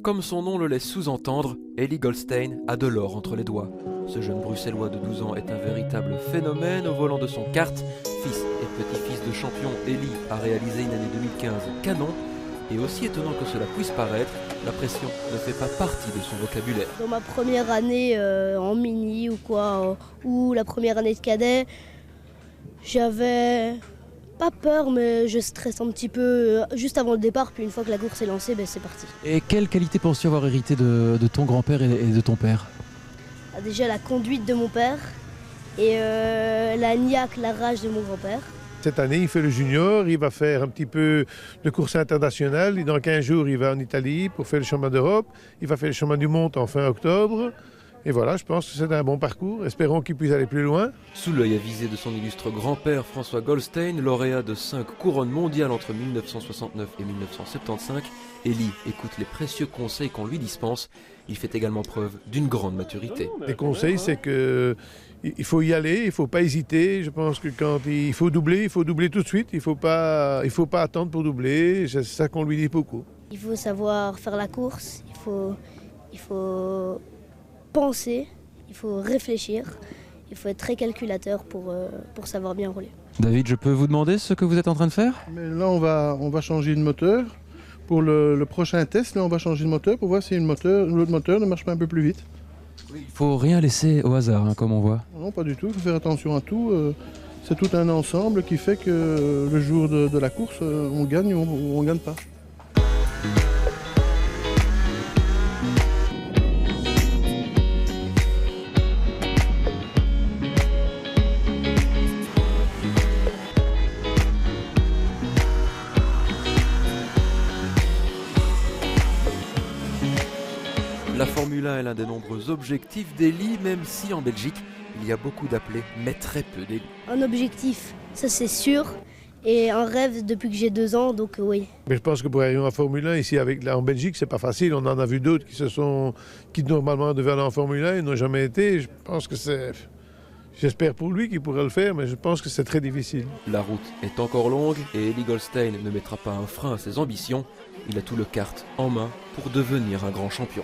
Comme son nom le laisse sous-entendre, Ellie Goldstein a de l'or entre les doigts. Ce jeune bruxellois de 12 ans est un véritable phénomène au volant de son kart. Fils et petit-fils de champion, Ellie a réalisé une année 2015 canon. Et aussi étonnant que cela puisse paraître, la pression ne fait pas partie de son vocabulaire. Dans ma première année en mini ou quoi, ou la première année de cadet, j'avais pas peur, mais je stresse un petit peu juste avant le départ, puis une fois que la course est lancée, c'est parti. Et quelle qualité penses-tu avoir hérité de ton grand-père et de ton père? Déjà la conduite de mon père et la niaque, la rage de mon grand-père. Cette année, il fait le junior, il va faire un petit peu de course internationale. Dans 15 jours, il va en Italie pour faire le chemin d'Europe. Il va faire le chemin du monde en fin octobre. Et voilà, je pense que c'est un bon parcours. Espérons qu'il puisse aller plus loin. Sous l'œil avisé de son illustre grand-père François Goldstein, lauréat de 5 couronnes mondiales entre 1969 et 1975, Ellie écoute les précieux conseils qu'on lui dispense. Il fait également preuve d'une grande maturité. Les conseils, c'est qu'il faut y aller, il ne faut pas hésiter. Je pense que quand il faut doubler tout de suite. Il ne faut pas attendre pour doubler. C'est ça qu'on lui dit beaucoup. Il faut savoir faire la course, il faut penser, il faut réfléchir, il faut être très calculateur pour savoir bien rouler. David, je peux vous demander ce que vous êtes en train de faire? Mais là, on va changer de moteur. Pour le prochain test, là, on va changer de moteur pour voir si l'autre moteur ne marche pas un peu plus vite. Il ne faut rien laisser au hasard, comme on voit. Non, pas du tout. Il faut faire attention à tout. C'est tout un ensemble qui fait que le jour de la course, on gagne ou on ne gagne pas. La Formule 1 est l'un des nombreux objectifs d'Ellie, même si en Belgique, il y a beaucoup d'appelés, mais très peu d'Ellie. Un objectif, ça c'est sûr, et un rêve depuis que j'ai 2 ans, donc oui. Mais je pense que pour arriver en Formule 1, ici en Belgique, c'est pas facile. On en a vu d'autres qui normalement devaient aller en Formule 1 et n'ont jamais été. Je pense que j'espère pour lui qu'il pourra le faire, mais je pense que c'est très difficile. La route est encore longue et Ellie Goldstein ne mettra pas un frein à ses ambitions. Il a tout le kart en main pour devenir un grand champion.